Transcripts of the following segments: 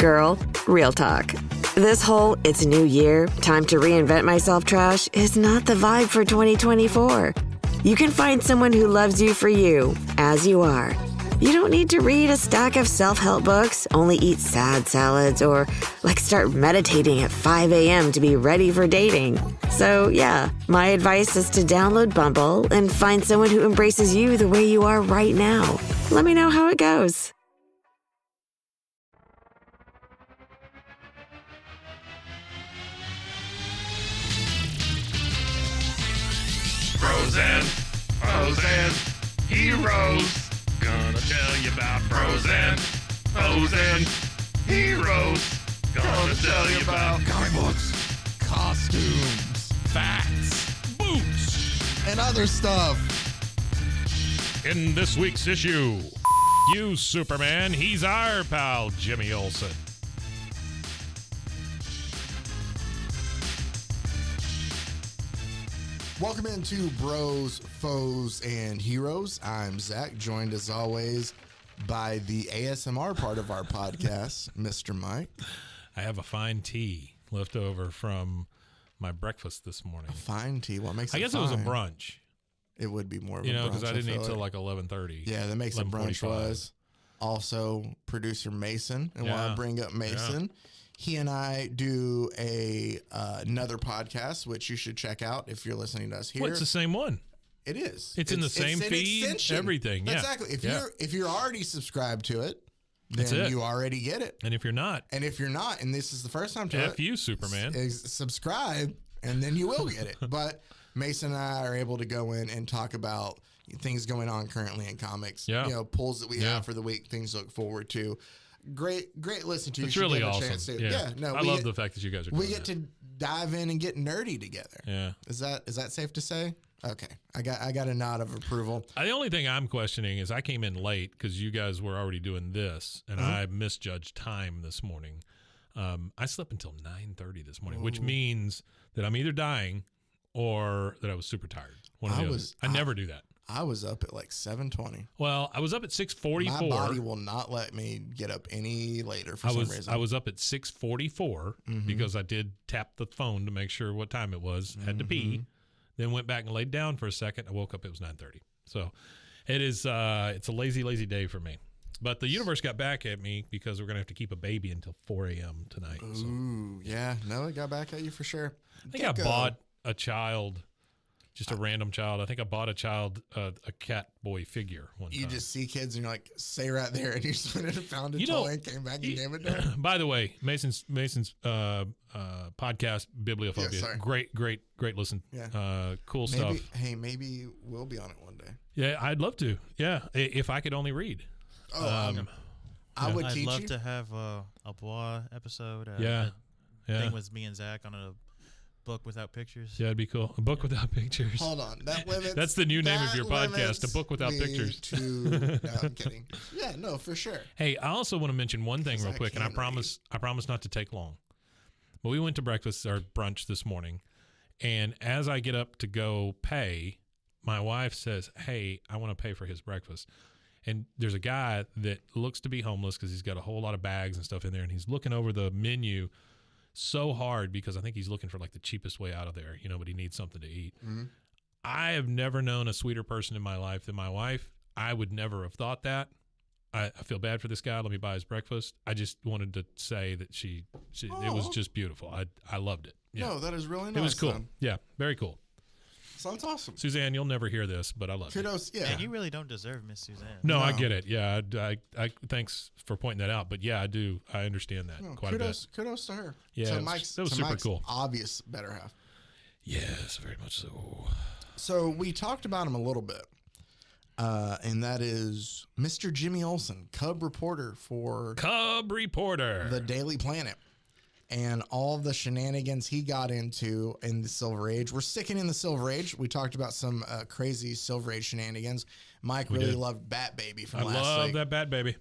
Girl, real talk. This whole "it's a new year, time to reinvent myself" trash is not the vibe for 2024. You can find someone who loves you for you, as you are. You don't need to read a stack of self-help books, only eat sad salads, or start meditating at 5 a.m. to be ready for dating. So yeah, my advice is to download Bumble and find someone who embraces you the way you are right now. Let me know how it goes. Pros and heroes. Gonna tell you about pros and heroes. Gonna tell you about comic books, costumes, facts, boots, and other stuff. in this week's issue. You, Superman. He's our pal, Jimmy Olsen. Welcome into Bros, Foes, and Heroes. I'm Zach, joined as always by the ASMR part of our podcast, Mr. Mike. I have a fine tea left over from my breakfast this morning. A fine tea? What makes it I guess fine? it was a brunch. It would be more of a brunch. Because I didn't eat till like 11:30. Yeah, that makes it brunch was. Also, producer Mason. And while I bring up Mason, he and I do another podcast, which you should check out if you're listening to us here. It's the same one. It is. It's in the same feed, extension. everything. Yeah. Exactly. If you're already subscribed to it, then you already get it. And if you're not, and this is the first time to F you, Superman. Subscribe, and then you will get it. But Mason and I are able to go in and talk about things going on currently in comics. Yeah. Polls that we have for the week, things to look forward to. Great listen to. It's really awesome. I love the fact that you guys are doing We get to dive in and get nerdy together. Yeah. Is that safe to say? Okay. I got a nod of approval. The only thing I'm questioning is I came in late because you guys were already doing this, and I misjudged time this morning. I slept until 9:30 this morning, which means that I'm either dying or that I was super tired. I never do that. I was up at like 7:20. Well, I was up at 6:44. My body will not let me get up any later for some reason. I was up at 6:44 because I did tap the phone to make sure what time it was. Had to pee, then went back and laid down for a second. I woke up. It was 9:30. So it is. It's a lazy day for me. But the universe got back at me because we're gonna have to keep a baby until 4 a.m. tonight. Ooh, yeah. No, it got back at you for sure. I think I bought a child. Just a random child. I think I bought a child a cat boy figure one time. You just see kids and you're like, stay right there, and you just went and found a toy and came back and gave it to her. By the way, Mason's podcast Bibliophobia. Great listen. Yeah. Cool stuff. Hey, maybe we'll be on it one day. Yeah, I'd love to. Yeah, if I could only read. I would teach you. I'd love to have a Bois episode. Thing with me and Zach on a book without pictures. Yeah, it'd be cool. A book without pictures. Hold on. That limits. That's the new name of your podcast, A Book Without Pictures. No, I'm kidding. Yeah, no, for sure. Hey, I also want to mention one thing real quick, and I promise not to take long. But we went to breakfast or brunch this morning, and as I get up to go pay, my wife says, "Hey, I want to pay for his breakfast." And there's a guy that looks to be homeless because he's got a whole lot of bags and stuff in there, and he's looking over the menu so hard because I think he's looking for like the cheapest way out of there, but he needs something to eat. Mm-hmm. I have never known a sweeter person in my life than my wife. I would never have thought that. I feel bad for this guy. Let me buy his breakfast. I just wanted to say that she it was just beautiful. I loved it. Yeah. No, that is really nice. It was cool. Yeah, very cool. Sounds awesome. Suzanne, you'll never hear this, but I love you. Kudos, yeah. You really don't deserve Miss Suzanne. No, I get it. Yeah, I thanks for pointing that out. But yeah, I do. I understand that quite a bit. Kudos to her. Yeah, that was super Mike's cool. Obvious better half. Yes, very much so. So we talked about him a little bit, and that is Mr. Jimmy Olsen, Cub reporter for the Daily Planet. And all the shenanigans he got into in the Silver Age. We're sticking in the Silver Age. We talked about some crazy Silver Age shenanigans. Mike really loved Bat Baby from last week. I love that Bat Baby.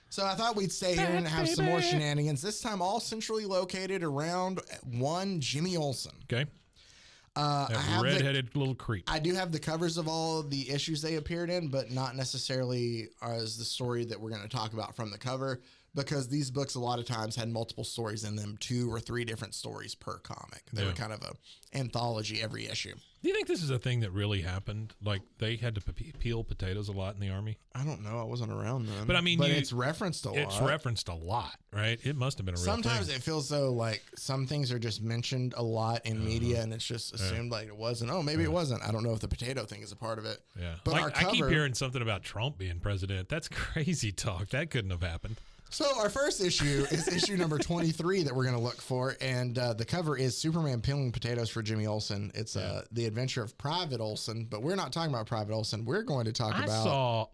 So I thought we'd stay here and have some more shenanigans. This time all centrally located around one Jimmy Olsen. Okay. That redheaded little creep. I do have the covers of all of the issues they appeared in, but not necessarily as the story that we're going to talk about from the cover. because these books a lot of times had multiple stories in them, 2 or 3 different stories per comic. They were kind of a anthology every issue. Do you think this is a thing that really happened? Like they had to peel potatoes a lot in the Army? I don't know. I wasn't around then. But I mean, it's referenced a lot. It's referenced a lot, right? It must have been a real Sometimes thing. it feels though like some things are just mentioned a lot in media, and it's just assumed like it wasn't. Oh, maybe it wasn't. I don't know if the potato thing is a part of it. Yeah, but like, our cover, I keep hearing something about Trump being president. That's crazy talk. That couldn't have happened. So our first issue is issue number 23 that we're going to look for, and the cover is Superman peeling potatoes for Jimmy Olsen. It's the adventure of Private Olsen, but we're not talking about Private Olsen. We're going to talk about.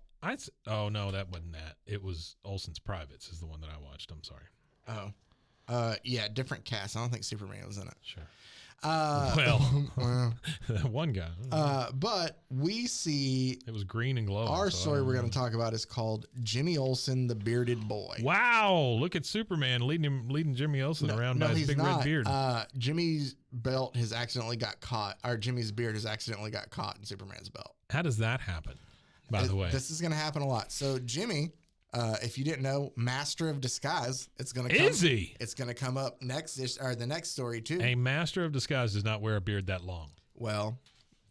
Oh no, that wasn't that. It was Olsen's Privates is the one that I watched. I'm sorry. Oh, yeah, different cast. I don't think Superman was in it. Sure. Well, that one guy. but we see It was green and glowing. our so I story don't we're know. going to talk about is called Jimmy Olsen, the Bearded Boy. Wow! Look at Superman leading Jimmy Olsen around by his he's big not. red beard. Jimmy's belt has accidentally got caught, or Jimmy's beard has accidentally got caught in Superman's belt. How does that happen? By the way, This is going to happen a lot. So Jimmy, if you didn't know, master of disguise. It's going to is he It's going to come up next, or the next story too. a master of disguise? Does not wear a beard that long. Well,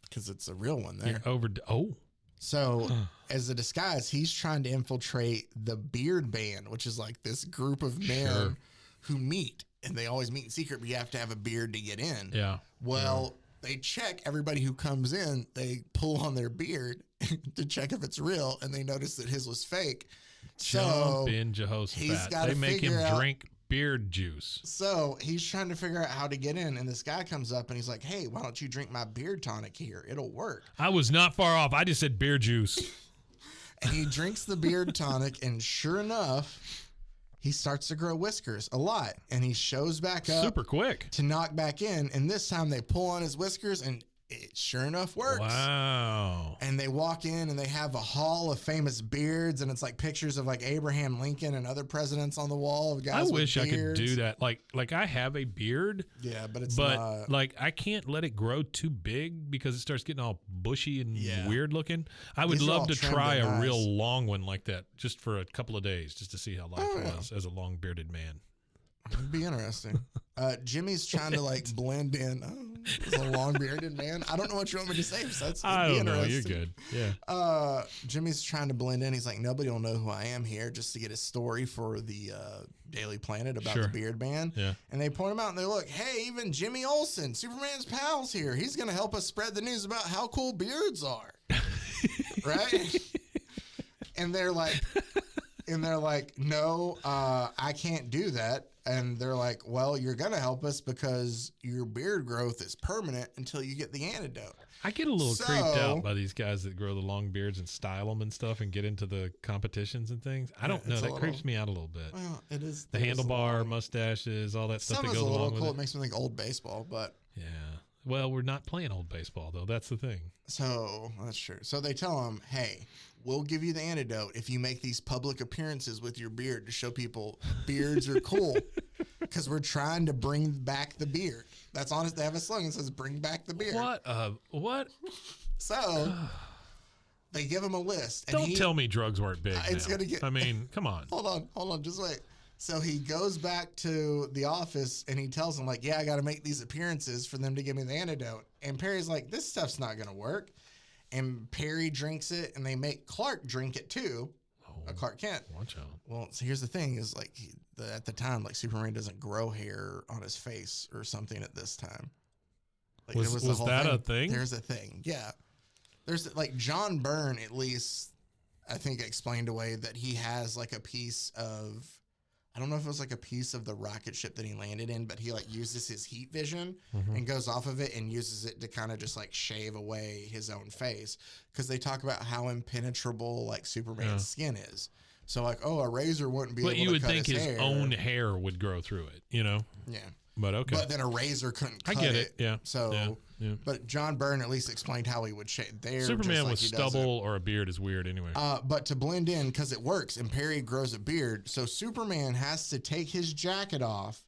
because it's a real one there. Oh, So as a disguise, he's trying to infiltrate the Beard Band, which is like this group of men who meet, and they always meet in secret, but you have to have a beard to get in. yeah. Well, they check everybody who comes in. They pull on their beard to check if it's real, and they notice that his was fake. So Jump in Jehoshaphat. he's gotta They make him figure out- drink beard juice. So he's trying to figure out how to get in, and this guy comes up and he's like, "Hey, why don't you drink my beard tonic here? It'll work." I was not far off. I just said beard juice. And he drinks the beard tonic, and sure enough, he starts to grow whiskers a lot, and he shows back up Super quick. to knock back in, and this time they pull on his whiskers, and it sure enough works. Wow. And they walk in and they have a hall of famous beards, and it's like pictures of like Abraham Lincoln and other presidents on the wall of guys I wish with I could beards. do that. Like I have a beard, Yeah, but it's but not. like I can't let it grow too big because it starts getting all bushy and weird looking. I would These are all love to trimmed try and a real nice. long one like that just for a couple of days just to see how life was as a long bearded man. It'd be interesting. Jimmy's trying to like blend in. Oh, he's a long bearded man. I don't know what you want me to say. Besides, I it'd be don't know. You're interesting. good. Yeah. Jimmy's trying to blend in. He's like, nobody will know who I am here, just to get a story for the Daily Planet about the Beard Band. Yeah. And they point him out and they look, hey, even Jimmy Olsen, Superman's pals here. He's going to help us spread the news about how cool beards are. Right? And they're like, no, I can't do that. And they're like, well, you're going to help us because your beard growth is permanent until you get the antidote. I get a little creeped out by these guys that grow the long beards and style them and stuff and get into the competitions and things. I don't know. That creeps me out a little bit. Well, it is. The handlebar, mustaches, all that stuff Some that is goes a little along cool. with It makes me think old baseball, but Yeah. Well, we're not playing old baseball, though. That's the thing. so that's true. So they tell him, hey, we'll give you the antidote if you make these public appearances with your beard to show people beards are cool. Because we're trying to bring back the beard. That's honest. They have a slogan that says "Bring back the beard." What? So they give him a list. And Don't tell me drugs weren't big. It's now. gonna get- I mean, come on. Hold on, just wait. So he goes back to the office and he tells them, like, yeah, I got to make these appearances for them to give me the antidote. And Perry's like, this stuff's not going to work. And Perry drinks it and they make Clark drink it too. Clark Kent. Watch out. Well, so here's the thing is like at the time, like Superman doesn't grow hair on his face or something at this time. Like, Was the whole that a thing? There's a thing. Yeah. There's like John Byrne, at least, I think explained away that he has like a piece of, I don't know if it was like a piece of the rocket ship that he landed in, but he like uses his heat vision and goes off of it and uses it to kind of just like shave away his own face. Cause they talk about how impenetrable like Superman's skin is. So like, oh, a razor wouldn't be able to cut his hair. But you would think his own hair would grow through it, you know? Yeah. But okay. But then a razor couldn't cut I get it. Yeah. So, yeah. but John Byrne at least explained how he would shave there. Superman with stubble or a beard is weird anyway. But to blend in, because it works, and Perry grows a beard, so Superman has to take his jacket off,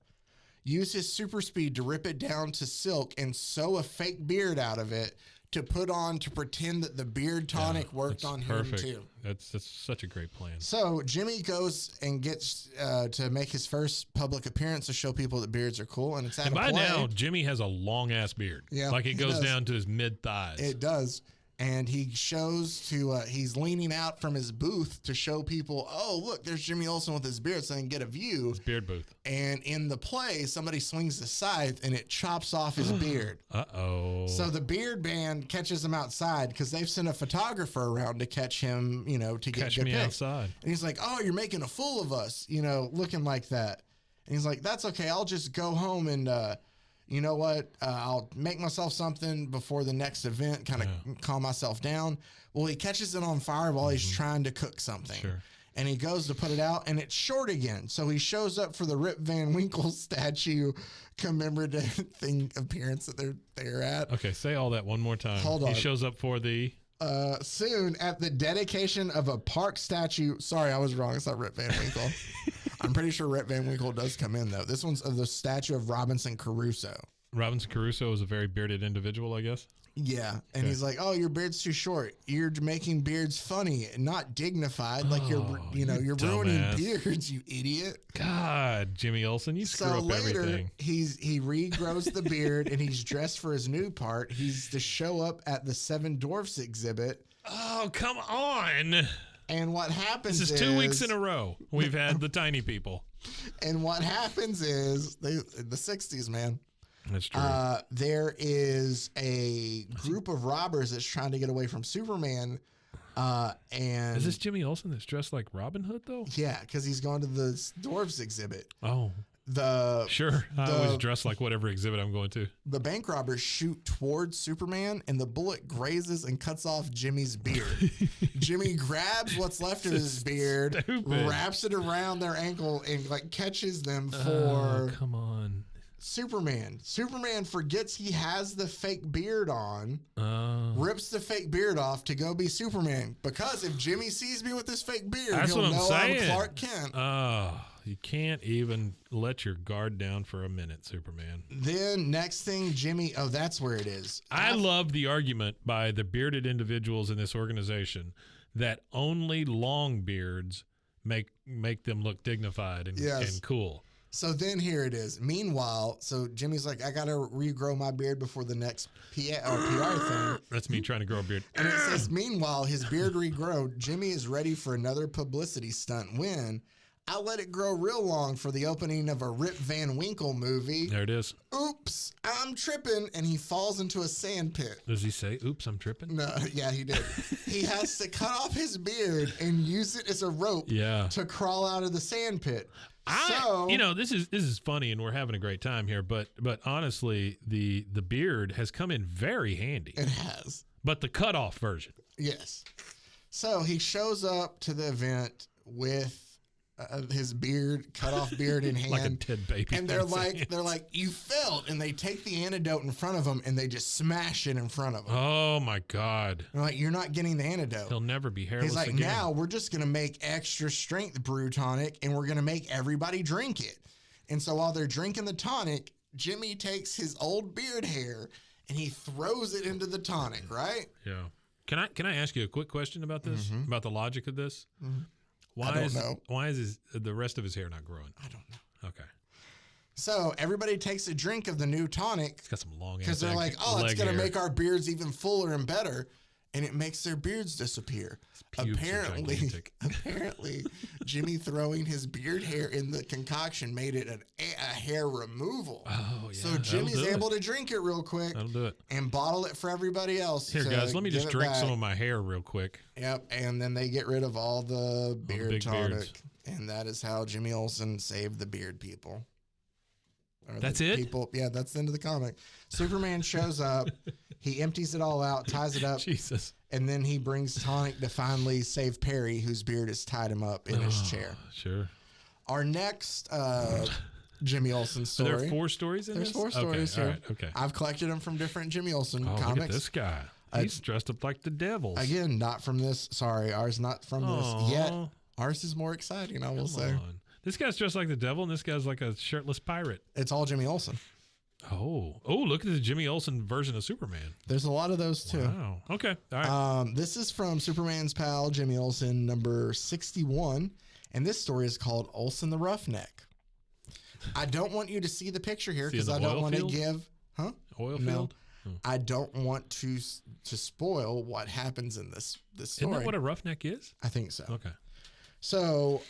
use his super speed to rip it down to silk, and sew a fake beard out of it to put on to pretend that the beard tonic worked on him too. That's such a great plan. So Jimmy goes and gets to make his first public appearance to show people that beards are cool, and it's at and a by play. Now, Jimmy has a long ass beard. Yeah, like it goes down to his mid thighs. It does. And he shows he's leaning out from his booth to show people, oh, look, there's Jimmy Olsen with his beard, so they can get a view. His beard booth. And in the play, somebody swings the scythe and it chops off his beard. Uh-oh. So the beard band catches him outside because they've sent a photographer around to catch him, to get Catch good me pics. outside. And he's like, oh, you're making a fool of us, looking like that. And he's like, that's okay. I'll just go home and, you know what? I'll make myself something before the next event, kind of calm myself down. Well, he catches it on fire while he's trying to cook something. Sure. And he goes to put it out, and it's short again. So he shows up for the Rip Van Winkle statue commemorative thing appearance that they're at. Okay, say all that one more time. Hold on. He shows up for the... soon at the dedication of a park statue. Sorry, I was wrong. It's not Rip Van Winkle. I'm pretty sure Rip Van Winkle does come in, though. This one's of the statue of Robinson Crusoe. Robinson Crusoe is a very bearded individual, I guess. Yeah. And he's like, oh, your beard's too short. You're making beards funny, not dignified. Like you're ruining beards, you idiot. God, Jimmy Olsen, you screw up later, everything. He regrows the beard and he's dressed for his new part. He's to show up at the Seven Dwarfs exhibit. Oh, come on. And what happens is... This is 2 weeks in a row we've had the tiny people. And what happens is, the 60s, man. That's true. There is a group of robbers that's trying to get away from Superman. And is this Jimmy Olsen that's dressed like Robin Hood, though? Yeah, because he's going to the Dwarfs exhibit. Oh. Sure. I always dress like whatever exhibit I'm going to. The bank robbers shoot towards Superman, and the bullet grazes and cuts off Jimmy's beard. Jimmy grabs what's left of his beard, wraps it around their ankle, and catches them for... come on. Superman. Superman forgets he has the fake beard on, rips the fake beard off to go be Superman. Because if Jimmy sees me with this fake beard, he'll know I'm Clark Kent. Oh, you can't even let your guard down for a minute, Superman. Then next thing, Jimmy, that's where it is. I love the argument by the bearded individuals in this organization that only long beards make them look dignified and cool. So then here it is. Meanwhile, so Jimmy's like, I got to regrow my beard before the next PR thing. That's me trying to grow a beard. And it says, meanwhile, his beard regrown. Jimmy is ready for another publicity stunt when I let it grow real long for the opening of a Rip Van Winkle movie. There it is. Oops, I'm tripping. And he falls into a sand pit. Does he say, oops, I'm tripping? No, yeah, he did. He has to cut off his beard and use it as a rope to crawl out of the sand pit. This is funny and we're having a great time here, but honestly, the beard has come in very handy. It has. But the cutoff version. Yes. So he shows up to the event with his cut off beard in hand, like a dead baby. And they're like, you failed. And they take the antidote in front of him and they just smash it in front of him. Oh my God! They're like, you're not getting the antidote. He'll never be hairless. He's like, again. Now we're just gonna make extra strength brew tonic and we're gonna make everybody drink it. And so while they're drinking the tonic, Jimmy takes his old beard hair and he throws it into the tonic. Right? Yeah. Can I ask you a quick question about this? Mm-hmm. About the logic of this? Mm-hmm. I don't know. Why is the rest of his hair not growing? I don't know. Okay. So everybody takes a drink of the new tonic. It's got some long because they're like, it's going to make our beards even fuller and better. And it makes their beards disappear. Apparently, Jimmy throwing his beard hair in the concoction made it a hair removal. Oh, yeah. So Jimmy's able to drink it real quick. That'll do it. And bottle it for everybody else. Here, guys, let me just drink some of my hair real quick. Yep. And then they get rid of all the beard tonic. Beards. And that is how Jimmy Olsen saved the beard people. That's it? That's the end of the comic. Superman shows up. He empties it all out, ties it up. Jesus. And then he brings tonic to finally save Perry, whose beard has tied him up in his chair. Sure. Our next Jimmy Olsen story. Are there 4 stories in this? There's 4 stories here. All right, okay. I've collected them from different Jimmy Olsen comics. Look at this guy. He's dressed up like the devils. Again, not from this. Sorry, ours not from this yet. Ours is more exciting, I will say. This guy's dressed like the devil, and this guy's like a shirtless pirate. It's all Jimmy Olsen. Oh, look at the Jimmy Olsen version of Superman. There's a lot of those too. Wow. Okay. All right. This is from Superman's pal, Jimmy Olsen, number 61. And this story is called Olsen the Roughneck. I don't want you to see the picture here because I don't want to give... Huh? Oil No. field? I don't want to spoil what happens in this story. Isn't that what a roughneck is? I think so. Okay. So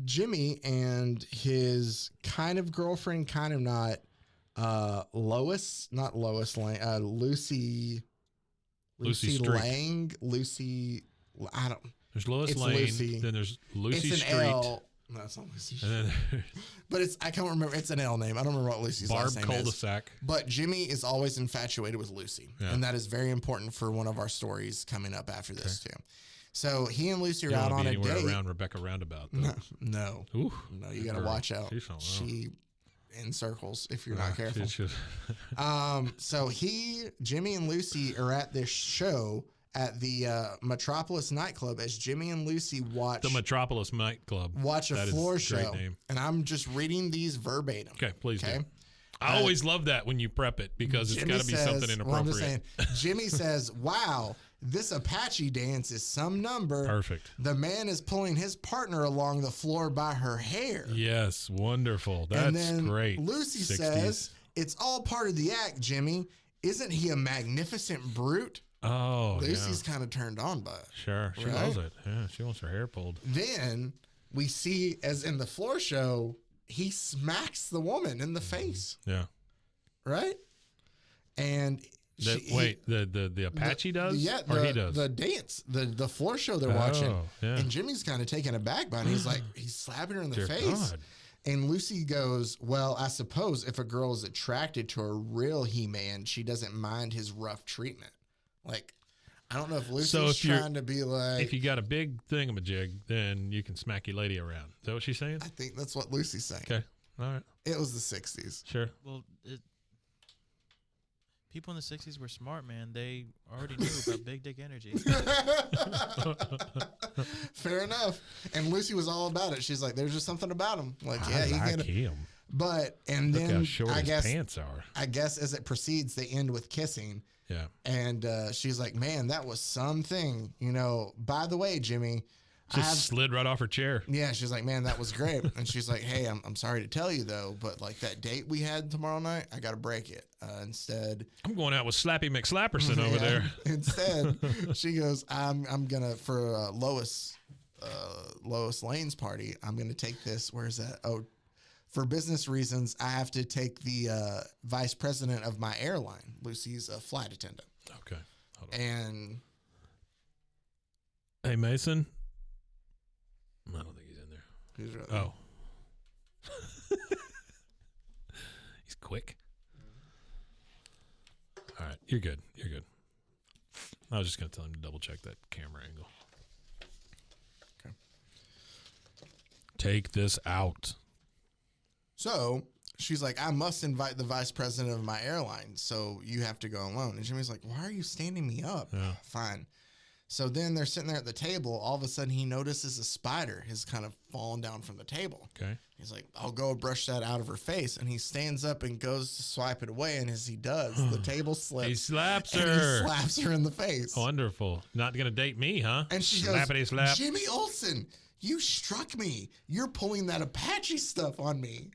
Jimmy and his kind of girlfriend, kind of not, Lucy Street. Lang, I don't. There's Lois It's Lane. Lucy. Then there's Lucy It's an Street. L. No, it's not Lucy Street. And then But I can't remember. It's an L name. I don't remember what Lucy's Barb last name Cul-de-sac. is. But Jimmy is always infatuated with Lucy. Yeah. And that is very important for one of our stories coming up after this too. So he and Lucy are You don't out want on to a be anywhere date. around Rebecca Roundabout. Though. No. Ooh, No, you got to girl. watch out. She's something else. She in circles if you're not careful. She's just- So Jimmy and Lucy are at this show at the Metropolis nightclub as Jimmy and Lucy watch the Metropolis nightclub. a That is floor a show. great name. And I'm just reading these verbatim. Okay, please Okay. do. I always love that when you prep it because it's got to be something Well, I'm inappropriate. just saying, Jimmy says, "Wow, this Apache dance is some number." Perfect. The man is pulling his partner along the floor by her hair. Yes, wonderful. That's And then great. Lucy 60s. says, "It's all part of the act, Jimmy. Isn't he a magnificent brute?" "Oh, Lucy's kind of turned on by it. Sure, she Right? loves it. Yeah, she wants her hair pulled. Then we see, as in the floor show, he smacks the woman in the face, Yeah. right? And The Apache does? Yeah, or he does? the dance, the floor show they're watching. Yeah. And Jimmy's kind of taken aback by it. He's like, he's slapping her in the Dear face. God. And Lucy goes, "Well, I suppose if a girl is attracted to a real He-Man, she doesn't mind his rough treatment." Like, I don't know if Lucy's trying to be like... If you got a big thingamajig, then you can smack your lady around. Is that what she's saying? I think that's what Lucy's saying. Okay. All right. It was the 60s. Sure. Well, people in the 60s were smart, man. They already knew about big dick energy. Fair enough. And Lucy was all about it. She's like, "There's just something about him." Like, yeah, I he like can. him. But, and Look how then short I his guess pants are. as it proceeds, they end with kissing. Yeah. And she's like, "Man, that was something. You know, by the way, Jimmy, Just slid right off her chair. Yeah, she's like, "Man, that was great." And she's like, "Hey, I'm sorry to tell you though, but like that date we had tomorrow night, I got to break it. Instead, I'm going out with Slappy McSlapperson over there. Instead, she goes, I'm gonna for Lois Lane's party. I'm gonna take this. Where's that? Oh, for business reasons, I have to take the vice president of my airline. Lucy's a flight attendant. Okay. Hold on. And Hey, Mason. I don't think he's in there. he's really, Oh. He's quick. All right. You're good. You're good. I was just going to tell him to double check that camera angle. Okay. Take this out. So she's like, "I must invite the vice president of my airline, so you have to go alone." And Jimmy's like, "Why are you standing me up?" Yeah. Fine. So then they're sitting there at the table. All of a sudden, he notices a spider has kind of fallen down from the table. Okay. He's like, "I'll go brush that out of her face." And he stands up and goes to swipe it away. And as he does, the table slips. He slaps and her. he slaps her in the face. Wonderful. Not going to date me, huh? And she Slappity goes, slap. "Jimmy Olsen, you struck me. You're pulling that Apache stuff on me.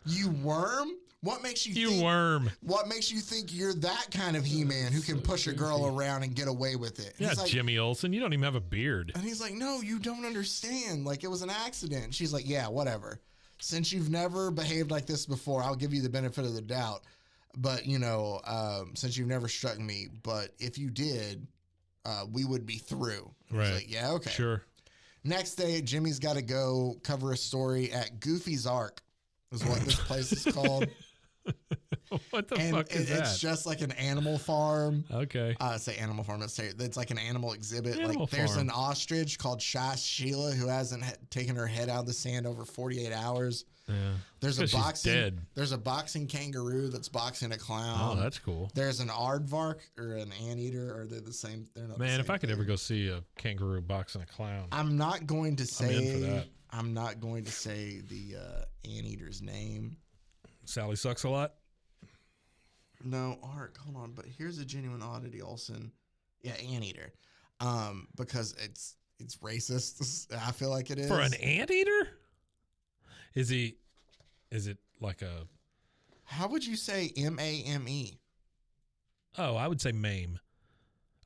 You worm. What makes you think, worm. What makes you think you're that kind of He-Man who can push a girl around and get away with it?" And Yeah, he's like, Jimmy Olsen. You don't even have a beard. and he's like, "No, you don't understand. Like, it was an accident." She's like, "Yeah, whatever. Since you've never behaved like this before, I'll give you the benefit of the doubt. But, you know, since you've never struck me, but if you did, we would be through." And Right. He's like, "Yeah, okay." Sure. Next day, Jimmy's got to go cover a story at Goofy's Ark, is what this place is called. What the And fuck is that? it's just like an animal farm. Okay. Say animal farm. It's like an animal exhibit. Animal like there's farm. an ostrich called Shy Sheila who hasn't taken her head out of the sand over 48 hours. Yeah. There's a 'Cause she's boxing. dead. There's a boxing kangaroo that's boxing a clown. Oh, that's cool. There's an aardvark or an anteater. Or they're the same? They're not. Man, the if same I could thing. ever go see a kangaroo boxing a clown. I'm not going to say. in for that. I'm not going to say the anteater's name. Sally sucks a lot. No, Ark. Hold on, but here's a genuine oddity, Olsen. Yeah, anteater. Because it's racist. I feel like it is. For an anteater? Is it like a... How would you say M-A-M-E? Oh, I would say maim.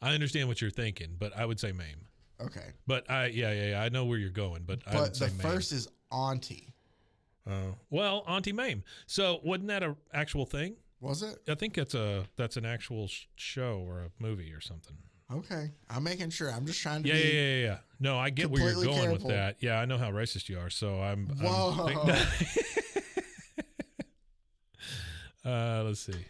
I understand what you're thinking, but I would say maim. Okay. But I know where you're going, but I would say the maim. first is auntie. Well, Auntie Mame. So wasn't that an actual thing? Was it? I think that's an actual show or a movie or something. Okay. I'm making sure. I'm just trying to Yeah. No, I get where you're going careful. with that. Yeah, I know how racist you are, so I'm... Whoa. Let's see.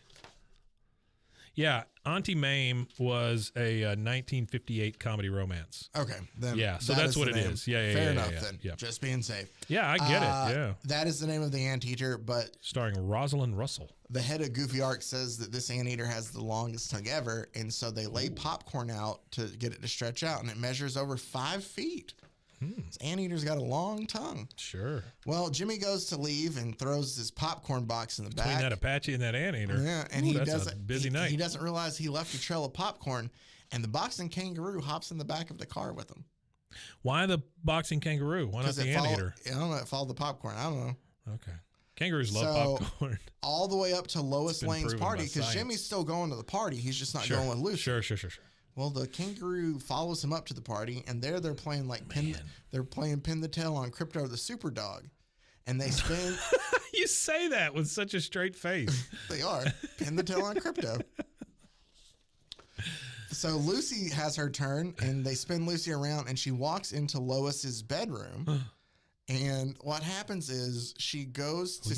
Yeah, Auntie Mame was a 1958 comedy romance. Okay. Then Yeah, so that's what it is. Yeah, Fair enough yeah, then. yeah. Just being safe. Yeah, I get it. Yeah. That is the name of the anteater, but Starring Rosalind Russell. the head of Goofy Ark says that this anteater has the longest tongue ever, and so they lay popcorn out to get it to stretch out, and it measures over 5 feet. This anteater's got a long tongue. Sure. Well, Jimmy goes to leave and throws his popcorn box in the Between back. that Apache and that anteater. Yeah, and that's a busy night. He doesn't realize he left a trail of popcorn, and the boxing kangaroo hops in the back of the car with him. Why the boxing kangaroo? Why not the anteater? I don't know. It followed the popcorn. I don't know. Okay. Kangaroos love popcorn. All the way up to Lois Lane's proven party, by because science. Jimmy's still going to the party. He's just not Sure. going with Lucy. Sure. Well, the kangaroo follows him up to the party, and there they're playing Pin the Tail on Crypto the Super Dog, and they spin. You say that with such a straight face. They are Pin the Tail on Crypto. So Lucy has her turn, and they spin Lucy around, and she walks into Lois's bedroom. And what happens is she goes to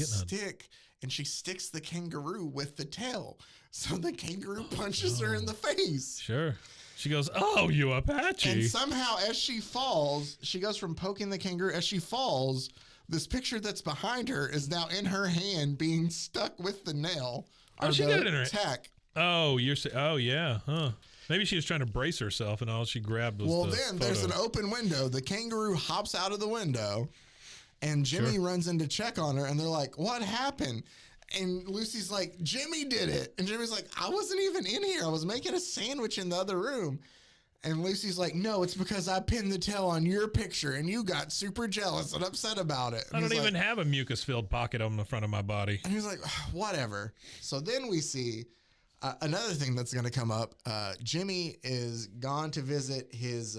she sticks the kangaroo with the tail. So the kangaroo punches her in the face. Sure. She goes, "Oh, you Apache." And somehow, as she falls, she goes from poking the kangaroo. As she falls, this picture that's behind her is now in her hand being stuck with the nail. Oh, she got it in her tack. Oh, yeah, huh. Maybe she was trying to brace herself, and all she grabbed was there's an open window. The kangaroo hops out of the window, and Jimmy runs in to check on her, and they're like, "What happened?" And Lucy's like, "Jimmy did it." And Jimmy's like, "I wasn't even in here. I was making a sandwich in the other room." And Lucy's like, "No, it's because I pinned the tail on your picture, and you got super jealous and upset about it." And I don't even have a mucus-filled pocket on the front of my body. And he's like, "Whatever." So then we see another thing that's going to come up. Jimmy is gone to visit his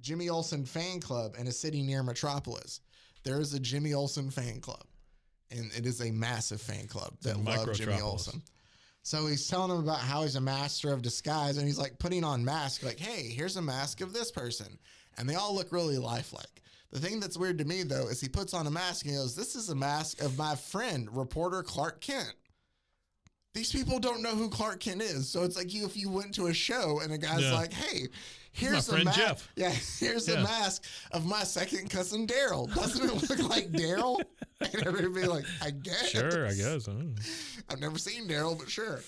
Jimmy Olsen fan club in a city near Metropolis. There is a Jimmy Olsen fan club, and it is a massive fan club that loves Jimmy Olsen. So he's telling him about how he's a master of disguise, and he's like putting on masks, like, "Hey, here's a mask of this person." And they all look really lifelike. The thing that's weird to me, though, is he puts on a mask and he goes, "This is a mask of my friend, reporter Clark Kent." These people don't know who Clark Kent is. So it's like if you went to a show and a guy's like, "Hey, here's my friend mask. Jeff. Yeah, here's a mask of my second cousin Daryl. Doesn't it look like Daryl?" And everybody be like, "I guess." Sure, I guess. I've never seen Daryl, but sure.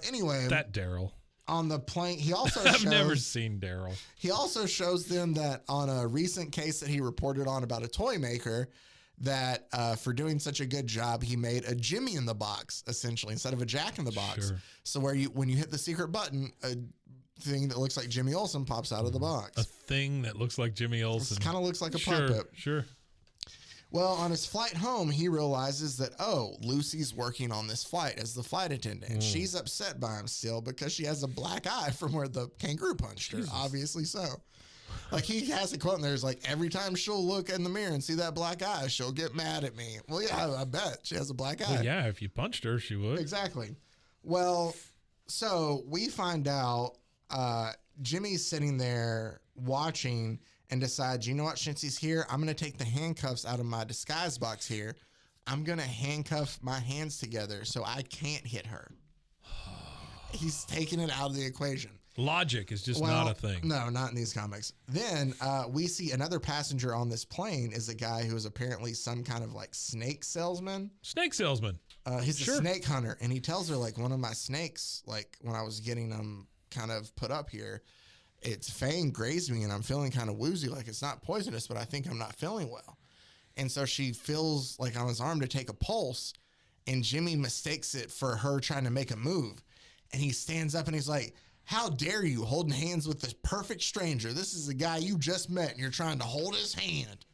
Anyway, That Daryl. on the plane, he also I've never seen Daryl. He also shows them that on a recent case that he reported on about a toy maker, that for doing such a good job, he made a Jimmy in the box, essentially, instead of a Jack in the box. Sure. So when you hit the secret button, a thing that looks like Jimmy Olsen pops out of the box. A thing that looks like Jimmy Olsen. It kind of looks like a puppet. Sure. Well, on his flight home, he realizes that, Lucy's working on this flight as the flight attendant. She's upset by him still because she has a black eye from where the kangaroo punched her, obviously so. Like, he has a quote in there, it's like, "Every time she'll look in the mirror and see that black eye, she'll get mad at me." Well, yeah, I bet she has a black eye. Well, yeah, if you punched her, she would. Exactly. Well, so we find out Jimmy's sitting there watching and decides, you know what, since he's here, I'm going to take the handcuffs out of my disguise box here. I'm going to handcuff my hands together so I can't hit her. He's taking it out of the equation. Logic is just not a thing. No, not in these comics. Then we see another passenger on this plane is a guy who is apparently some kind of like snake salesman. Snake salesman. He's a snake hunter, and he tells her, like, one of my snakes, like when I was getting them kind of put up here, its fang grazed me and I'm feeling kind of woozy. Like, it's not poisonous, but I think I'm not feeling well. And so she feels like on his arm to take a pulse, and Jimmy mistakes it for her trying to make a move. And he stands up and he's like, how dare you holding hands with this perfect stranger? This is a guy you just met and you're trying to hold his hand.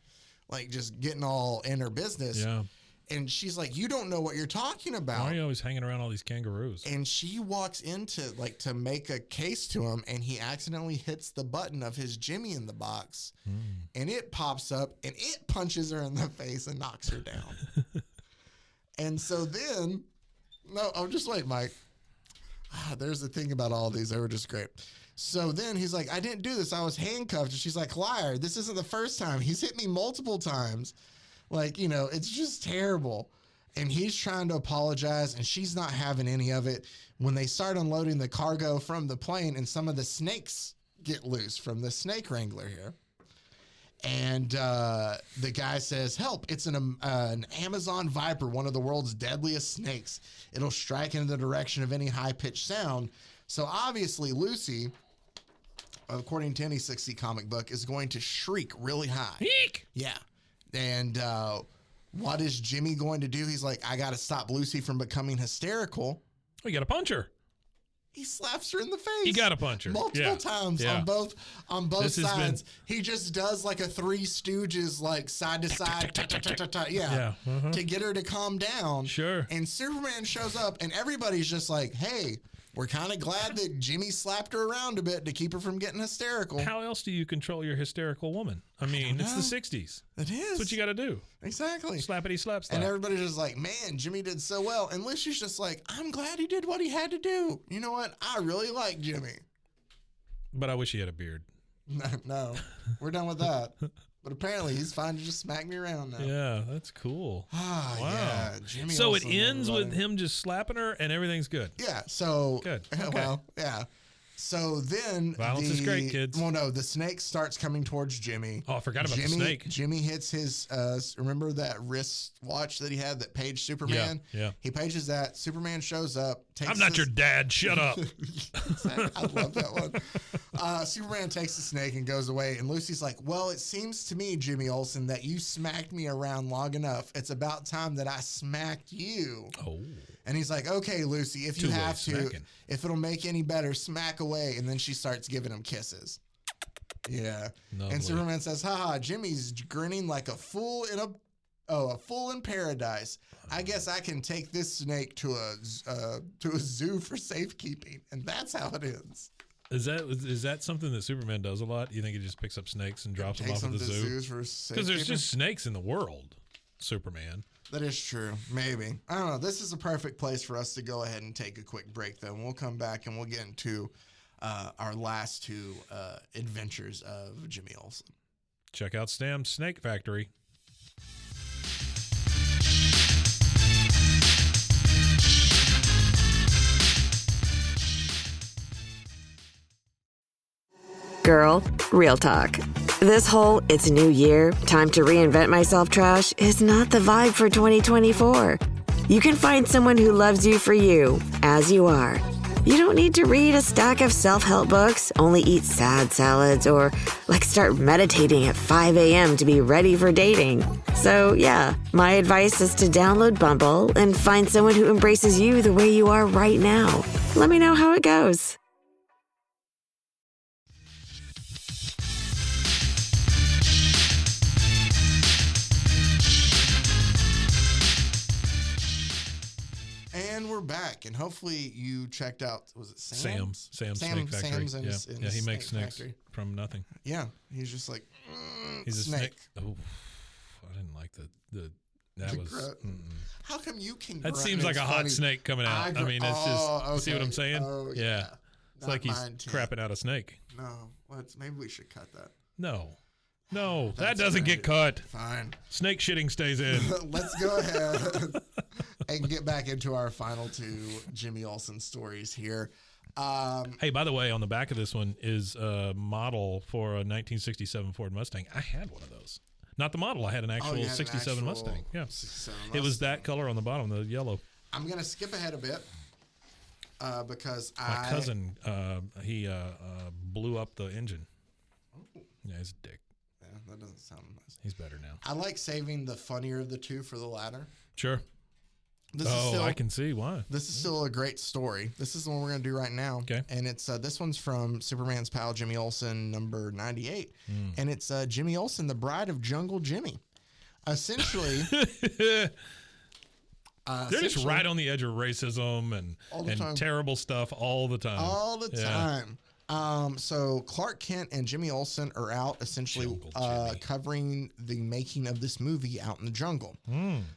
Like just getting all in her business. Yeah. And she's like, you don't know what you're talking about. Why are you always hanging around all these kangaroos? And she walks into like to make a case to him, and he accidentally hits the button of his Jimmy in the box, and it pops up and it punches her in the face and knocks her down. And so then, no, oh, just wait, Mike. There's the thing about all these. They were just great. So then he's like, I didn't do this. I was handcuffed. And she's like, liar. This isn't the first time. He's hit me multiple times. Like, you know, it's just terrible. And he's trying to apologize, and she's not having any of it. When they start unloading the cargo from the plane, and some of the snakes get loose from the snake wrangler here. And the guy says, help, it's an Amazon viper, one of the world's deadliest snakes. It'll strike in the direction of any high-pitched sound. So obviously Lucy, according to any 60 comic book, is going to shriek really high. Eek! Yeah. And what is Jimmy going to do? He's like, I got to stop Lucy from becoming hysterical. We got to punch her. He slaps her in the face. You got to punch her. Multiple times on both sides. Been... He just does like a Three Stooges, like side to side, to get her to calm down. Sure. And Superman shows up, and everybody's just like, hey, we're kind of glad that Jimmy slapped her around a bit to keep her from getting hysterical. How else do you control your hysterical woman? I mean, it's the 60s. It is. That's what you got to do. Exactly. Slappity slap slap. And everybody's just like, man, Jimmy did so well. And Lucy's just like, I'm glad he did what he had to do. You know what? I really like Jimmy. But I wish he had a beard. No, we're done with that. But apparently he's fine to just smack me around now. Yeah, that's cool. Ah, wow. Yeah. Jimmy so Olsen, it ends with him just slapping her and everything's good. Yeah. So good. Okay. Well, yeah. So then violence is great, kids. Well, no, the snake starts coming towards Jimmy. Oh, I forgot about the snake. Jimmy hits his remember that wrist watch that he had that paged Superman? Yeah. He pages that. Superman shows up. I'm not your dad. Shut up. Exactly. I love that one. Superman takes the snake and goes away. And Lucy's like, well, it seems to me, Jimmy Olsen, that you smacked me around long enough. It's about time that I smacked you. Oh. And he's like, okay, Lucy, if you have to, smacking. if it'll make any better, smack away. And then she starts giving him kisses. Yeah. Lovely. And Superman says, haha, Jimmy's grinning like a fool in paradise. I guess I can take this snake to a zoo for safekeeping. And that's how it ends. Is that something that Superman does a lot? You think he just picks up snakes and drops them off at the zoo? Because there's just snakes in the world, Superman. That is true. Maybe. I don't know. This is a perfect place for us to go ahead and take a quick break, though. And we'll come back and we'll get into our last two adventures of Jimmy Olsen. Check out Stam's Snake Factory. Girl, real talk. This whole it's new year, time to reinvent myself trash is not the vibe for 2024. You can find someone who loves you for you, as you are. You don't need to read a stack of self-help books, only eat sad salads, or start meditating at 5 a.m. to be ready for dating. So yeah, my advice is to download Bumble and find someone who embraces you the way you are right now. Let me know how it goes. And we're back, and hopefully you checked out. Was it Sam's? Sam's Snake Factory. Sam's yeah, he makes snakes factory. from nothing. Yeah, he's just like he's snake. a snake. Oh, I didn't like that was. How come you can? That seems like a hot snake coming out. I mean, it's just. Okay. See what I'm saying? Oh, yeah. It's like he's crapping out a snake. No, maybe we should cut that. No, that doesn't get cut. Fine. Snake shitting stays in. Let's go ahead and get back into our final two Jimmy Olsen stories here. Hey, by the way, on the back of this one is a model for a 1967 Ford Mustang. I had one of those. Not the model. I had an actual 67 Mustang. Yeah. 67 Mustang. It was that color on the bottom, the yellow. I'm going to skip ahead a bit because my cousin, he blew up the engine. Oh. Yeah, he's a dick. Yeah, that doesn't sound nice. He's better now. I like saving the funnier of the two for the latter. Sure. I can see why. This is still a great story. This is the one we're going to do right now. Okay. And it's this one's from Superman's pal Jimmy Olsen, number 98. And it's Jimmy Olsen, the Bride of Jungle Jimmy. Essentially, they're just right on the edge of racism and terrible stuff all the time. All the time. So Clark Kent and Jimmy Olsen are out essentially covering the making of this movie out in the jungle.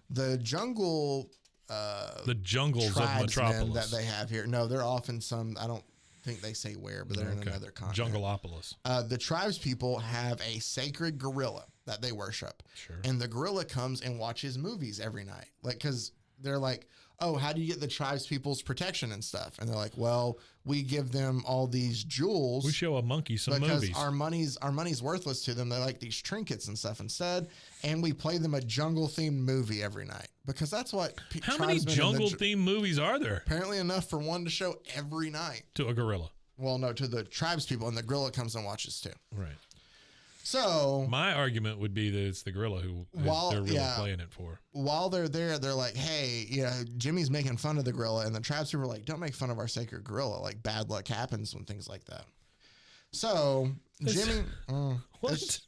The jungles of Metropolis that they have here. No, they're off in some, I don't think they say where, but they're in another continent. Jungleopolis. The tribes people have a sacred gorilla that they worship. Sure. And the gorilla comes and watches movies every night. Like, because they're like, oh, how do you get the tribes people's protection and stuff? And they're like, well, we give them all these jewels. We show a monkey some because movies. our money's worthless to them. They like these trinkets and stuff instead. And we play them a jungle themed movie every night because that's what. How many jungle themed movies are there? Apparently enough for one to show every night. To a gorilla. Well, no, to the tribes people, and the gorilla comes and watches too. Right. So my argument would be that it's the gorilla who they're really playing it for. While they're there, they're like, hey, Jimmy's making fun of the gorilla. And the tribes people are like, don't make fun of our sacred gorilla. Like, bad luck happens when things like that. So Jimmy. What?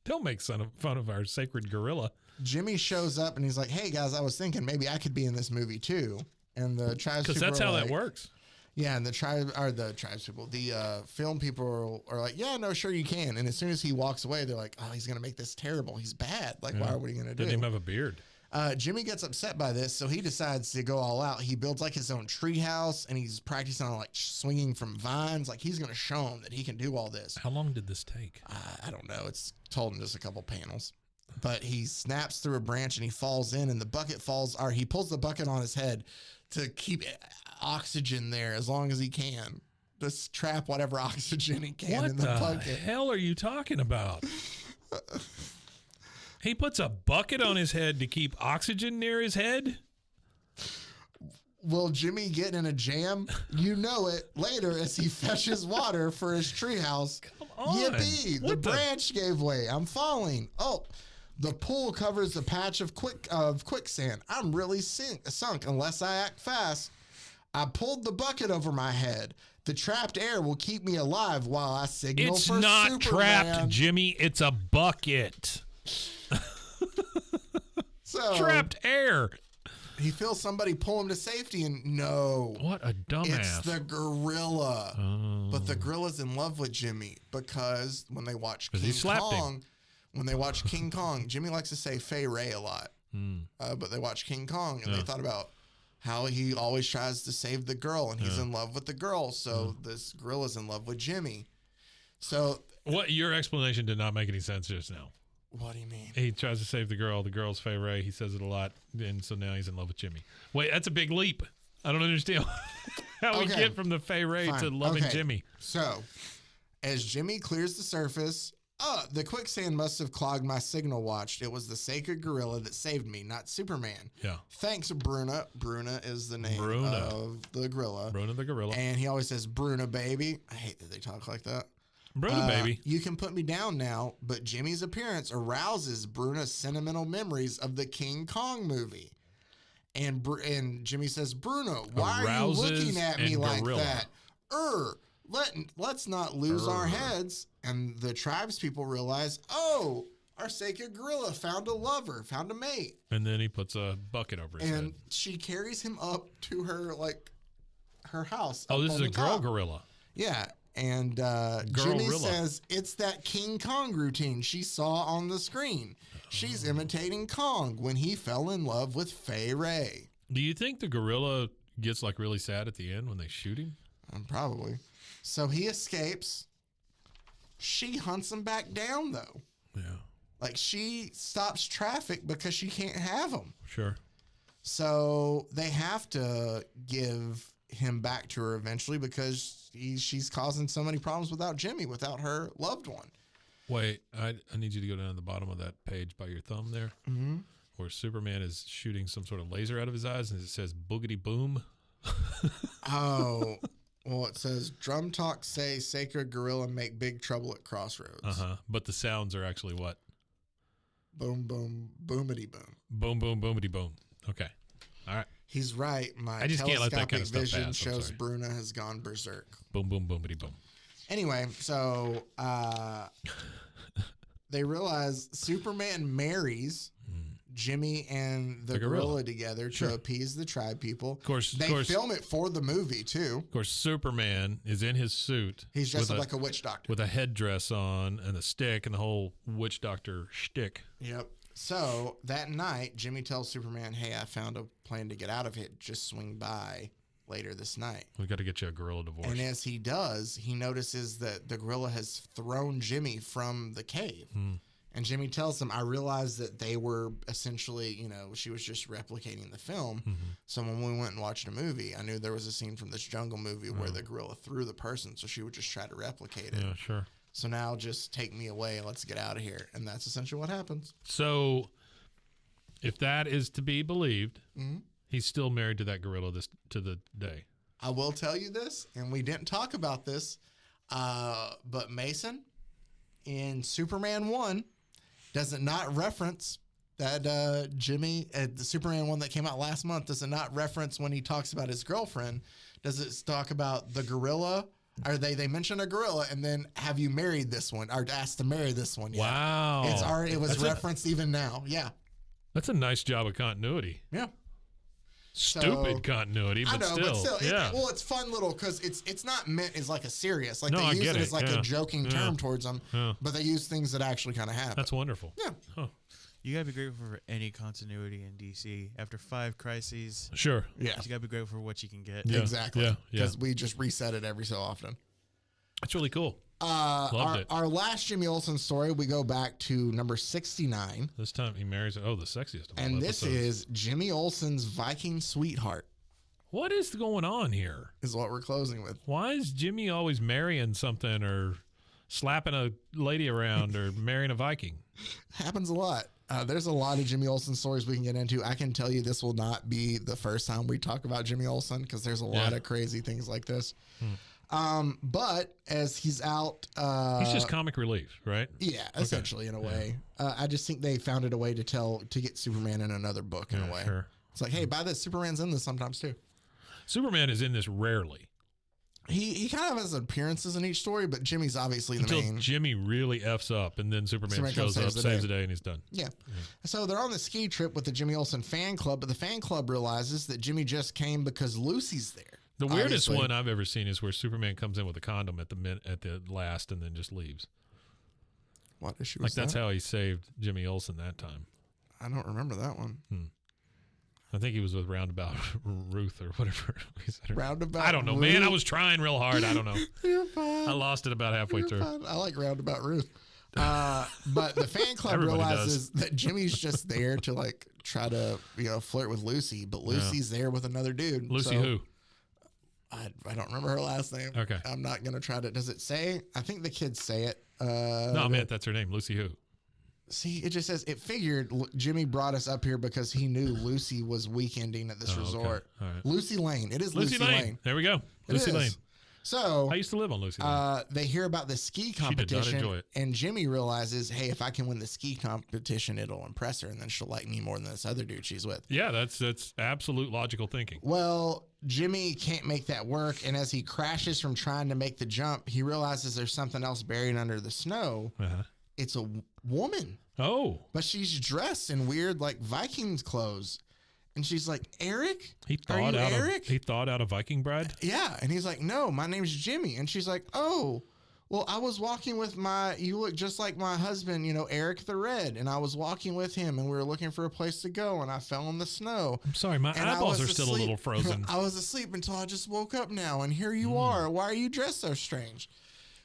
Don't make fun of our sacred gorilla. Jimmy shows up and he's like, hey, guys, I was thinking maybe I could be in this movie too. And the tribes people. Because that's how that works. Yeah, and the tribes people, the film people are like, yeah, no, sure you can. And as soon as he walks away, they're like, oh, he's going to make this terrible. He's bad. Like, what are we going to do? Didn't even have a beard. Jimmy gets upset by this, so he decides to go all out. He builds like his own tree house, and he's practicing on like swinging from vines. Like, he's going to show him that he can do all this. How long did this take? I don't know. It's told in just a couple panels. But he snaps through a branch, and he falls in, and the bucket falls, or he pulls the bucket on his head to keep oxygen there as long as he can. Just trap whatever oxygen he can in the bucket. What the hell are you talking about? He puts a bucket on his head to keep oxygen near his head? Will Jimmy get in a jam? You know it later as he fetches water for his treehouse. Come on. Yippee! The branch gave way. I'm falling. Oh, the pool covers a patch of quicksand. I'm really sunk unless I act fast. I pulled the bucket over my head. The trapped air will keep me alive while I signal for Superman. It's not trapped, Jimmy. It's a bucket. So trapped air. He feels somebody pull him to safety, and no. What a dumbass. It's the gorilla. Oh. But the gorilla's in love with Jimmy because when they watch King Kong, Jimmy likes to say Fay Ray a lot. But they watch King Kong, and they thought about how he always tries to save the girl, and he's in love with the girl. So this gorilla's in love with Jimmy. So what? Your explanation did not make any sense just now. What do you mean? He tries to save the girl. The girl's Fay Ray. He says it a lot, and so now he's in love with Jimmy. Wait, that's a big leap. I don't understand how we get from the Fay Ray to loving Jimmy. So, as Jimmy clears the surface, the quicksand must have clogged my signal watch. It was the sacred gorilla that saved me, not Superman. Yeah. Thanks, Bruna. Bruna is the name of the gorilla. Bruna the gorilla. And he always says, Bruna, baby. I hate that they talk like that. Bruna, baby. You can put me down now, but Jimmy's appearance arouses Bruna's sentimental memories of the King Kong movie. And Jimmy says, Bruno, why are you looking at me like that? Let's not lose our heads. And the tribes people realize, oh, our sacred gorilla found a lover, found a mate. And then he puts a bucket over his head. And she carries him up to her house. Oh, this is a girl gorilla. Yeah. And Jimmy says it's that King Kong routine she saw on the screen. She's imitating Kong when he fell in love with Fay Ray. Do you think the gorilla gets like really sad at the end when they shoot him? Probably. So he escapes. She hunts him back down, though. Yeah. Like, she stops traffic because she can't have him. Sure. So they have to give him back to her eventually because she's causing so many problems without Jimmy, without her loved one. Wait, I need you to go down to the bottom of that page by your thumb there, where Superman is shooting some sort of laser out of his eyes, and it says boogity boom. Oh, well, it says drum talk say sacred gorilla make big trouble at crossroads. But the sounds are actually what? Boom, boom, boomity boom. Boom, boom, boomity boom. Okay. All right. He's right. My I just can't let that telescopic kind of stuff vision pass. I'm shows sorry. Bruna has gone berserk. Boom, boom, boomity boom. Anyway, so they realize Superman marries Jimmy and the gorilla together to appease the tribe people. Of course, they film it for the movie too. Of course, Superman is in his suit. He's dressed up like a witch doctor with a headdress on and a stick and the whole witch doctor shtick. Yep. So that night, Jimmy tells Superman, "Hey, I found a plan to get out of it. Just swing by later this night. We got to get you a gorilla divorce." And as he does, he notices that the gorilla has thrown Jimmy from the cave. And Jimmy tells him, I realized that they were essentially, she was just replicating the film. So when we went and watched a movie, I knew there was a scene from this jungle movie where the gorilla threw the person. So she would just try to replicate it. Yeah, sure. So now just take me away. Let's get out of here. And that's essentially what happens. So if that is to be believed, he's still married to that gorilla to the day. I will tell you this, and we didn't talk about this, but Mason in Superman 1 does it not reference that Jimmy, the Superman 1 that came out last month, does it not reference when he talks about his girlfriend? Does it talk about the gorilla? Or they mention a gorilla and then have you married this one or asked to marry this one? Yeah. Wow. It's already, it was referenced even now. Yeah. That's a nice job of continuity. Yeah. Stupid continuity, but still. Yeah. It's fun little because it's not meant as like a serious. Like No, I they use get it it. as like Yeah. a joking Yeah. term towards them, Yeah. but they use things that actually kind of happen. That's wonderful. Yeah. Huh. You gotta be grateful for any continuity in DC. After 5 crises, Sure. Yeah. you gotta be grateful for what you can get. Yeah. Exactly. Yeah. Because we just reset it every so often. That's really cool. Loved it. Our last Jimmy Olsen story, we go back to number 69. This time he marries, the sexiest of all And this episodes. is Jimmy Olsen's Viking sweetheart, What is going on here? is what we're closing with. Why is Jimmy always marrying something or slapping a lady around or marrying a Viking? Happens a lot. There's a lot of Jimmy Olsen stories we can get into. I can tell you this will not be the first time we talk about Jimmy Olsen because there's a lot of crazy things like this. But as he's out... He's just comic relief, right? Yeah, essentially, in a way. I just think they found it a way to get Superman in another book in a way. Sure. It's like, hey, buy this. Superman's in this sometimes too. Superman is in this rarely. He kind of has appearances in each story, but Jimmy's obviously the Until main. Jimmy really F's up, and then Superman shows up, saves the day, and he's done. Yeah. So they're on the ski trip with the Jimmy Olsen fan club, but the fan club realizes that Jimmy just came because Lucy's there. The weirdest Obviously. one I've ever seen is where Superman comes in with a condom at the last and then just leaves. What issue Like was that's that? how he saved Jimmy Olsen that time. I don't remember that one. I think he was with Roundabout Ruth or whatever. Roundabout I don't know, Ruth? man. I was trying real hard. I don't know. You're fine. I lost it about halfway You're through. fine. I like Roundabout Ruth. But the fan club Everybody realizes that Jimmy's just there to like try to flirt with Lucy, but Lucy's there with another dude. Lucy So who? I don't remember her last name. Okay. I'm not gonna try to. Does it say? I think the kids say it. No, I meant that's her name. Lucy who? See, it just says it figured Jimmy brought us up here because he knew Lucy was weekending at this resort. All right. Lucy Lane. It is Lucy, Lucy Lane. There we go. It Lucy is. Lane. So I used to live on Lucy Lane. they hear about the ski did not competition, enjoy it. and Jimmy realizes, hey, if I can win the ski competition, it'll impress her, and then she'll like me more than this other dude she's with. Yeah, that's absolute logical thinking. Well, Jimmy can't make that work, and as he crashes from trying to make the jump, he realizes there's something else buried under the snow. Uh-huh. It's a woman, Oh, but she's dressed in weird like Vikings clothes. And she's like, Eric? he Are you thought out Eric? he thought out a Viking bride. Yeah. And he's like, no, my name's Jimmy. And she's like, oh, well, I was walking with you look just like my husband, Eric the Red. And I was walking with him and we were looking for a place to go. And I fell in the snow. I'm sorry, my And I eyeballs was are still a asleep. little frozen. I was asleep until I just woke up now. And here you are. Why are you dressed so strange?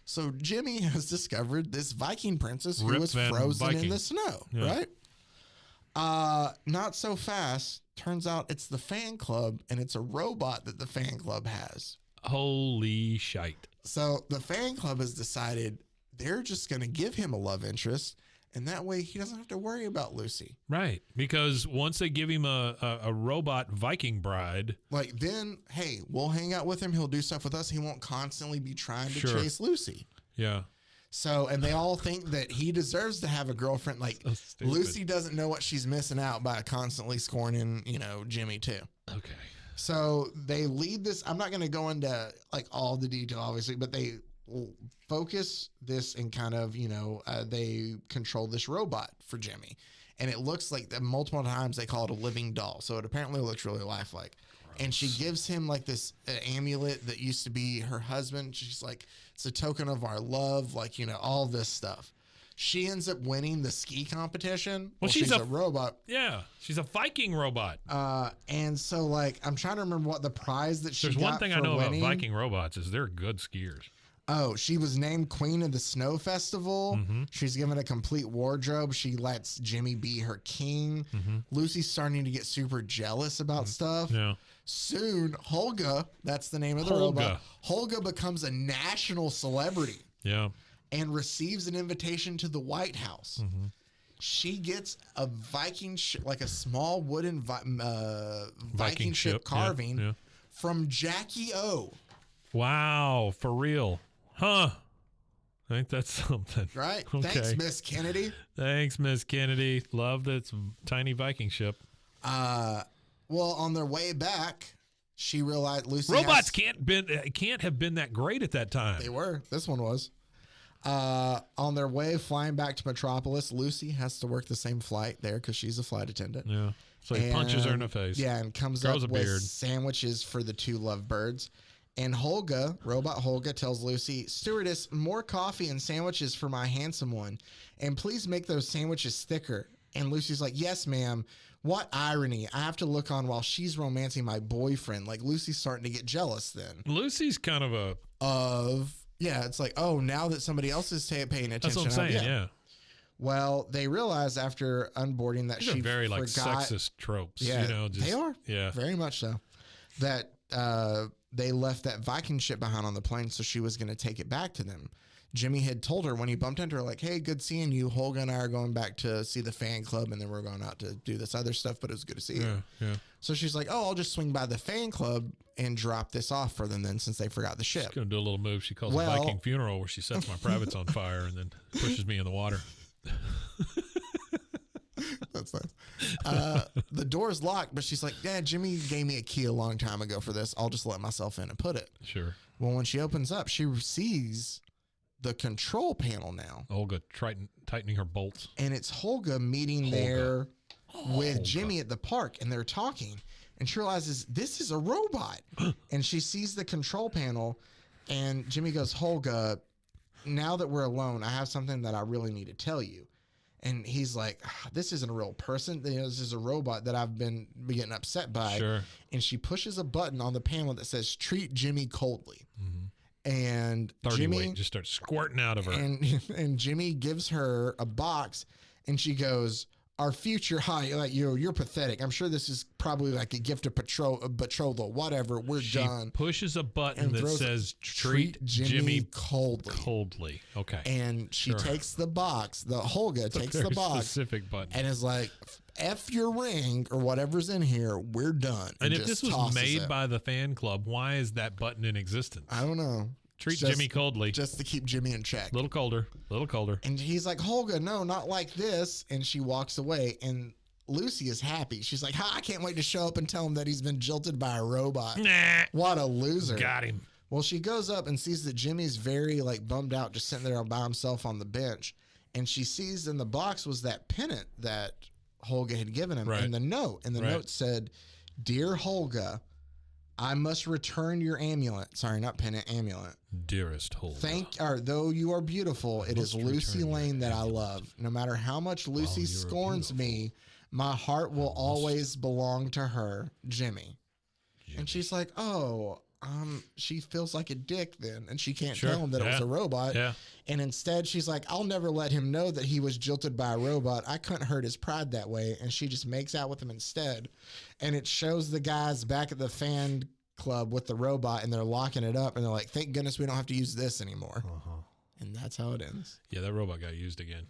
So Jimmy has discovered this Viking princess who Rip was Van frozen in Viking. the snow, Yeah. right? Not so fast. Turns out it's the fan club, and it's a robot that the fan club has. Holy shite. So the fan club has decided they're just going to give him a love interest, and that way he doesn't have to worry about Lucy. Right, because once they give him a robot Viking bride, Like then, hey, we'll hang out with him. He'll do stuff with us. He won't constantly be trying to Sure. chase Lucy. yeah, So, and they all think that he deserves to have a girlfriend. Like So stupid. Lucy doesn't know what she's missing out by constantly scorning, Jimmy too. Okay. So they lead this. I'm not going to go into like all the detail, obviously, but they focus this and kind of, they control this robot for Jimmy. And it looks like that multiple times they call it a living doll. So it apparently looks really lifelike. And she gives him like this amulet that used to be her husband. She's like, it's a token of our love, like, all this stuff. She ends up winning the ski competition. Well, she's a robot. Yeah, she's a Viking robot. And so, like, I'm trying to remember what the prize that she got. There's one thing I know winning. about Viking robots is they're good skiers. Oh, she was named Queen of the Snow Festival. Mm-hmm. She's given a complete wardrobe. She lets Jimmy be her king. Mm-hmm. Lucy's starting to get super jealous about stuff. Yeah. Soon, Holga, that's the name of the robot. Holga becomes a national celebrity. Yeah. And receives an invitation to the White House. Mm-hmm. She gets a Viking ship, like a small wooden Viking ship carving from Jackie O. Wow, for real. Huh. I think that's something. Right? Okay. Thanks, Miss Kennedy. Thanks, Miss Kennedy. Love that tiny Viking ship. Well, on their way back, she realized Lucy robots can't have been that great at that time. They were. This one was. On their way flying back to Metropolis, Lucy has to work the same flight there because she's a flight attendant. Yeah. So he punches her in the face. Yeah, and comes up with sandwiches for the two lovebirds. And robot Holga, tells Lucy, "Stewardess, more coffee and sandwiches for my handsome one. And please make those sandwiches thicker." And Lucy's like, "Yes, ma'am." What irony. I have to look on while she's romancing my boyfriend. Like, Lucy's starting to get jealous then. Lucy's kind of yeah, it's like, oh, now that somebody else is paying attention. That's what I'm saying, yeah. Well, they realize after unboarding that These are very like sexist tropes. Yeah, they are. Yeah. Very much so. That they left that Viking ship behind on the plane, so she was going to take it back to them. Jimmy had told her when he bumped into her, like, "Hey, good seeing you. Holga and I are going back to see the fan club, and then we're going out to do this other stuff, but it was good to see you." Yeah. So she's like, "Oh, I'll just swing by the fan club and drop this off for them then, since they forgot the ship." She's going to do a little move she calls a Viking funeral, where she sets my privates on fire and then pushes me in the water. That's nice. The door's locked, but she's like, "Yeah, Jimmy gave me a key a long time ago for this. I'll just let myself in and put it." Sure. Well, when she opens up, she sees the control panel now. Olga tightening her bolts. And it's Holga meeting there with Jimmy at the park, and they're talking. And she realizes this is a robot. And she sees the control panel, and Jimmy goes, "Holga, now that we're alone, I have something that I really need to tell you." And he's like, "This isn't a real person. This is a robot that I've been getting upset by." Sure. And she pushes a button on the panel that says, "Treat Jimmy coldly." Mm-hmm. And 30 Jimmy weight just starts squirting out of her. And Jimmy gives her a box, and she goes, "Our future you're pathetic. I'm sure this is probably like a gift of betrothal, whatever. We're done." Pushes a button that says, "Treat Jimmy coldly." Okay. And she takes the box. The Holga takes the box. Specific button. And is like, "F your ring or whatever's in here. We're done." And if this was made by the fan club, why is that button in existence? I don't know. Treat Jimmy coldly. Just to keep Jimmy in check. Little colder. And he's like, "Holga, no, not like this." And she walks away, and Lucy is happy. She's like, "I can't wait to show up and tell him that he's been jilted by a robot." Nah. What a loser. Got him. Well, she goes up and sees that Jimmy's very bummed out, just sitting there by himself on the bench. And she sees in the box was that pennant that Holga had given him, and the note. And the note said, "Dear Holga, I must return your amulet." Sorry, not pennant, amulet. "Dearest Holga. Though you are beautiful, it is Lucy Lane that I love. No matter how much Lucy scorns me, my heart will always belong to her, Jimmy." And she's like, "Oh, she feels like a dick then." And she can't tell him that it was a robot. Yeah. And instead she's like, "I'll never let him know that he was jilted by a robot. I couldn't hurt his pride that way." And she just makes out with him instead. And it shows the guys back at the fan club with the robot, and they're locking it up, and they're like, "Thank goodness we don't have to use this anymore." And that's how it ends. Yeah, that robot got used again.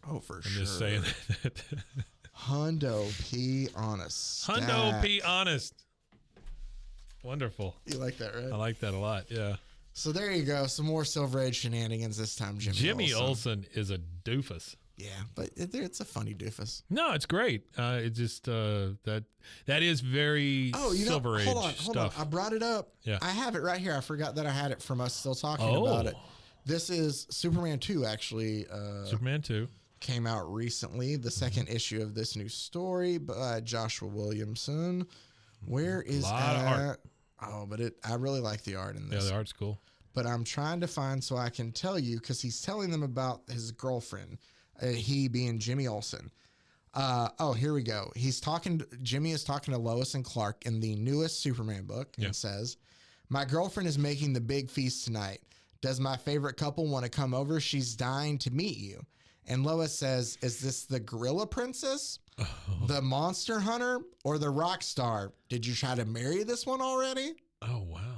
Oh, for sure. I'm just saying that. Hundo P. Honest. Hundo P. Honest. Wonderful. You like that, right? I like that a lot, yeah. So there you go. Some more Silver Age shenanigans this time, Jimmy Olsen is a doofus. Yeah, but it's a funny doofus. No, it's great. It's just that is very Silver Age hold on. I brought it up. Yeah. I have it right here. I forgot that I had it from us still talking about it. This is Superman 2, actually. Superman 2. Came out recently. The second issue of this new story by Joshua Williamson. Where is that? Oh, but I really like the art in this. Yeah, the art's cool. But I'm trying to find so I can tell you, because he's telling them about his girlfriend. He being Jimmy Olsen. Here we go. Jimmy is talking to Lois and Clark in the newest Superman book and says, "My girlfriend is making the big feast tonight. Does my favorite couple want to come over? She's dying to meet you." And Lois says, "Is this the Gorilla Princess, the Monster Hunter, or the Rock Star? Did you try to marry this one already?" Oh, wow.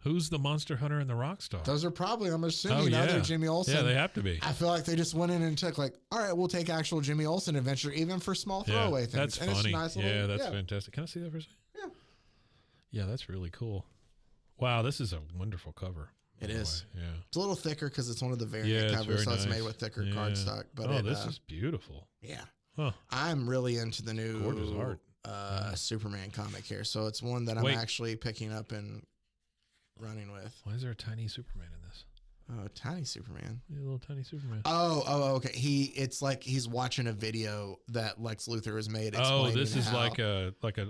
Who's the Monster Hunter and the Rock Star? Those are probably, I'm assuming, other Jimmy Olsen. Yeah, they have to be. I feel like they just went in and took all right, we'll take actual Jimmy Olsen adventure, even for small throwaway things. That's and funny. It's nice little, that's fantastic. Can I see that for a second? Yeah. Yeah, that's really cool. Wow, this is a wonderful cover. It is. Yeah. It's a little thicker because it's one of the variant covers, so it's made with thicker cardstock. But this is beautiful. Yeah. Huh. I'm really into the new gorgeous art. Superman comic here, so it's one that I'm actually picking up and running with. Why is there a tiny Superman in this? Oh, tiny Superman. Yeah, a little tiny Superman. Oh, okay. It's like he's watching a video that Lex Luthor has made. Oh, this is like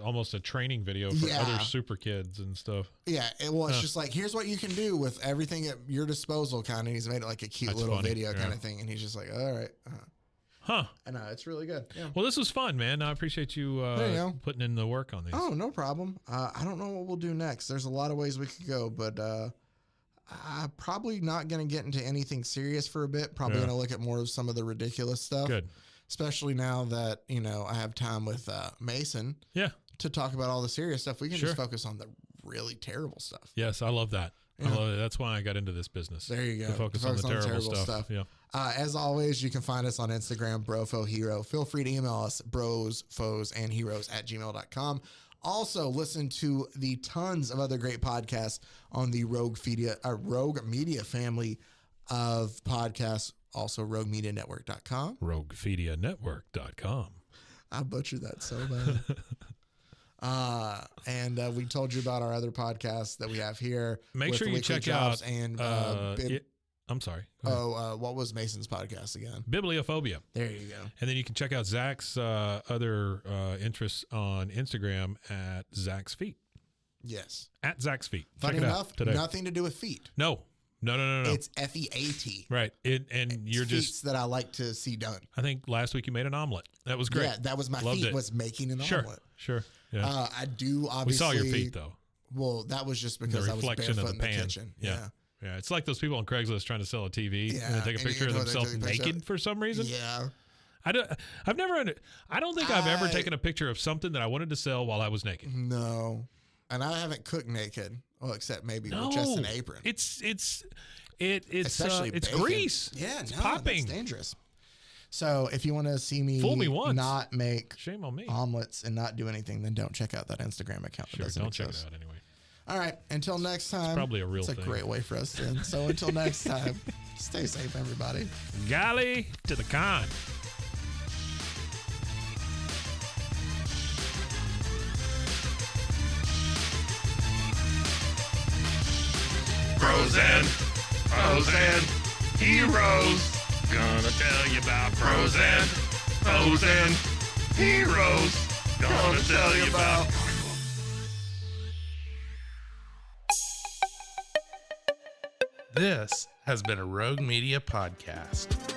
almost a training video for other super kids and stuff. Yeah. It's just like, here's what you can do with everything at your disposal, kind of. And he's made it like a cute little video kind of thing. And he's just like, all right. Huh. I know, it's really good. Yeah. Well, this was fun, man. I appreciate you, putting in the work on these. Oh, no problem. I don't know what we'll do next. There's a lot of ways we could go, but I'm probably not going to get into anything serious for a bit. Probably going to look at more of some of the ridiculous stuff. Good. Especially now that, I have time with Mason. Yeah. To talk about all the serious stuff. We can just focus on the really terrible stuff. Yes, I love that. Yeah. I love it. That's why I got into this business. There you go. To focus on the terrible stuff. Yeah. As always, you can find us on Instagram, BroFoHero. Feel free to email us, brosfoesandheroes@gmail.com. Also, listen to the tons of other great podcasts on the Rogue Media family of podcasts. Also, RogueMediaNetwork.com. RogueMediaNetwork.com. I butchered that so bad. And we told you about our other podcasts that we have here. Make sure you check out. And I'm sorry. What was Mason's podcast again? Bibliophobia. There you go. And then you can check out Zach's other interests on Instagram at Zach's Feet. Yes. At Zach's Feet. Funny enough, nothing to do with feet. No. It's FEAT. Right. You're just that I like to see done. I think last week you made an omelet. That was great. Yeah, that was my Loved feat it. was making an omelet. Sure. Yeah. I do obviously. We saw your feet though. Well, that was just because I was barefoot in the kitchen. Yeah. It's like those people on Craigslist trying to sell a TV and they take a picture of themselves naked for some reason. Yeah. I don't think I've ever taken a picture of something that I wanted to sell while I was naked. No. And I haven't cooked naked. Well, except maybe with just an apron. It's especially it's bacon. Grease. Yeah, it's popping. That's dangerous. So if you want to see me Fool me once. not make shame on me omelets and not do anything, then don't check out that Instagram account. Sure, don't check it out anyway. All right, until next time. It's probably a real thing. It's a great way for us to end. So until next time, stay safe, everybody. Golly to the con. Pros and heroes. Gonna tell you about pros and heroes. Gonna tell you about. This has been a Rogue Media podcast.